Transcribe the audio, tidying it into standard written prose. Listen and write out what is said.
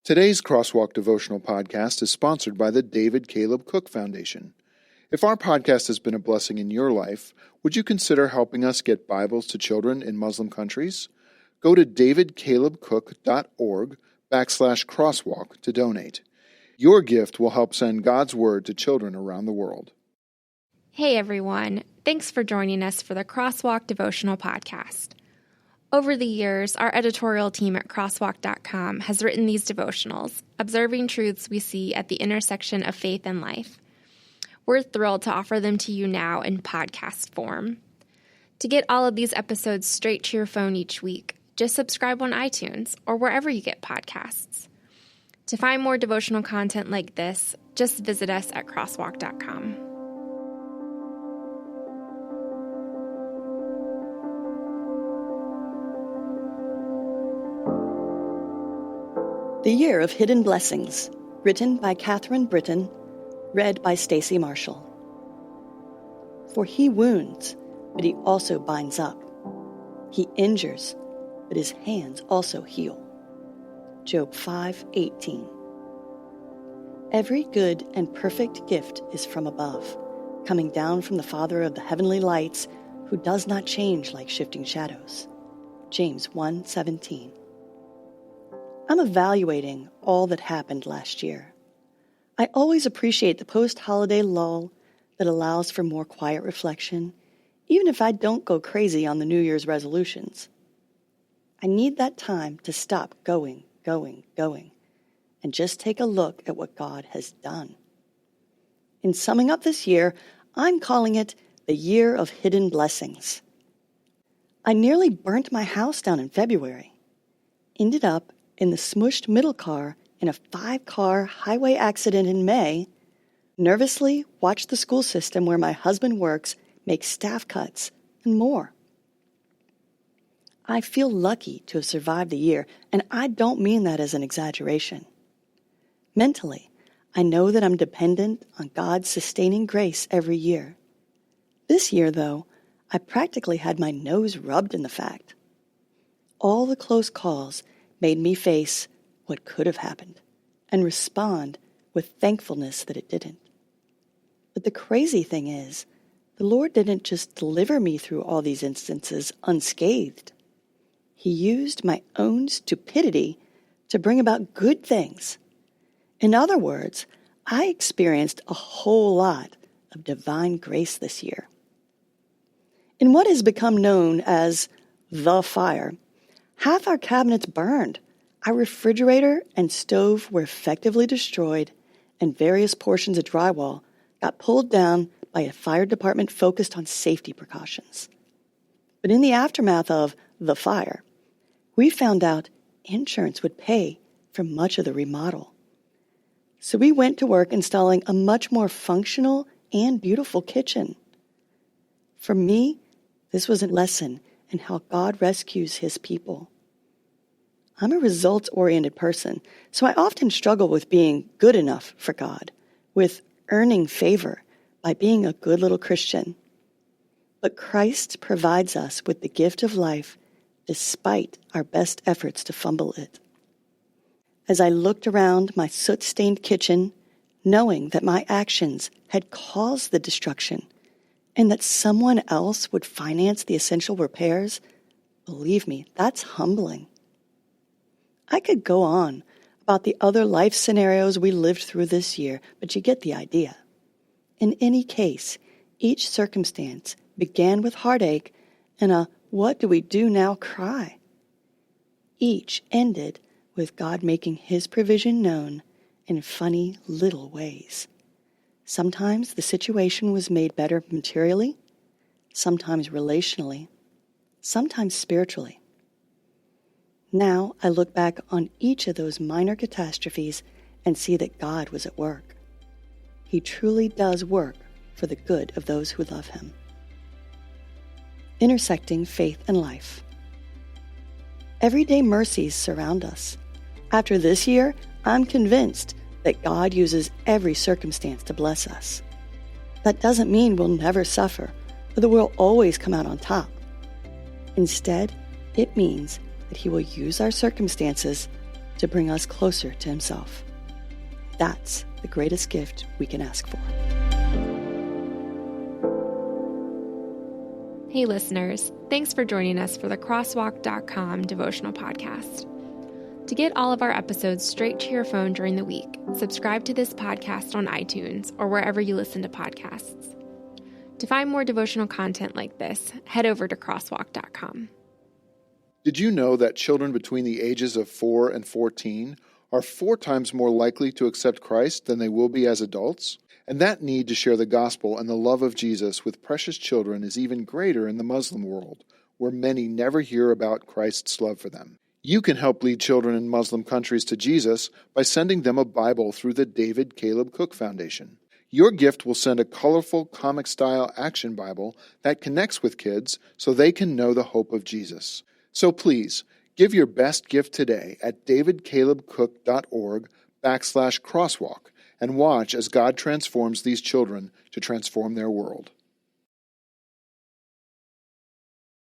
Today's Crosswalk Devotional Podcast is sponsored by the David Caleb Cook Foundation. If our podcast has been a blessing in your life, would you consider helping us get Bibles to children in Muslim countries? Go to davidcalebcook.org/crosswalk to donate. Your gift will help send God's Word to children around the world. Hey everyone, thanks for joining us for the Crosswalk Devotional Podcast. Over the years, our editorial team at crosswalk.com has written these devotionals, observing truths we see at the intersection of faith and life. We're thrilled to offer them to you now in podcast form. To get all of these episodes straight to your phone each week, just subscribe on iTunes or wherever you get podcasts. To find more devotional content like this, just visit us at crosswalk.com. The Year of Hidden Blessings, written by Catherine Britton, read by Stacy Marshall. For he wounds, but he also binds up. He injures, but his hands also heal. Job 5:18. Every good and perfect gift is from above, coming down from the Father of the heavenly lights, who does not change like shifting shadows. James 1:17. I'm evaluating all that happened last year. I always appreciate the post-holiday lull that allows for more quiet reflection, even if I don't go crazy on the New Year's resolutions. I need that time to stop going, and just take a look at what God has done. In summing up this year, I'm calling it the Year of Hidden Blessings. I nearly burnt my house down in February. Ended up in the smushed middle car in a 5-car highway accident in May, nervously watched the school system where my husband works make staff cuts, and more. I feel lucky to have survived the year, and I don't mean that as an exaggeration. Mentally, I know that I'm dependent on God's sustaining grace every year. This year, though, I practically had my nose rubbed in the fact. All the close calls made me face what could have happened and respond with thankfulness that it didn't. But the crazy thing is, the Lord didn't just deliver me through all these instances unscathed. He used my own stupidity to bring about good things. In other words, I experienced a whole lot of divine grace this year. In what has become known as the fire, half our cabinets burned, our refrigerator and stove were effectively destroyed, and various portions of drywall got pulled down by a fire department focused on safety precautions. But in the aftermath of the fire, we found out insurance would pay for much of the remodel. So we went to work installing a much more functional and beautiful kitchen. For me, this was a lesson in how God rescues his people. I'm a results-oriented person, so I often struggle with being good enough for God, with earning favor by being a good little Christian. But Christ provides us with the gift of life despite our best efforts to fumble it. As I looked around my soot-stained kitchen, knowing that my actions had caused the destruction, and that someone else would finance the essential repairs, believe me, that's humbling. I could go on about the other life scenarios we lived through this year, but you get the idea. In any case, each circumstance began with heartache and a "what do we do now" cry. Each ended with God making his provision known in funny little ways. Sometimes the situation was made better materially, sometimes relationally, sometimes spiritually. Now I look back on each of those minor catastrophes and see that God was at work. He truly does work for the good of those who love him. Intersecting faith and life. Everyday mercies surround us. After this year, I'm convinced that God uses every circumstance to bless us. That doesn't mean we'll never suffer or that we'll always come out on top. Instead, it means that he will use our circumstances to bring us closer to Himself. That's the greatest gift we can ask for. Hey listeners, thanks for joining us for the Crosswalk.com devotional podcast. To get all of our episodes straight to your phone during the week, subscribe to this podcast on iTunes or wherever you listen to podcasts. To find more devotional content like this, head over to Crosswalk.com. Did you know that children between the ages of 4 and 14 are 4 times more likely to accept Christ than they will be as adults? And that need to share the gospel and the love of Jesus with precious children is even greater in the Muslim world, where many never hear about Christ's love for them. You can help lead children in Muslim countries to Jesus by sending them a Bible through the David Caleb Cook Foundation. Your gift will send a colorful comic-style action Bible that connects with kids so they can know the hope of Jesus. So please, give your best gift today at davidcalebcook.org/crosswalk and watch as God transforms these children to transform their world.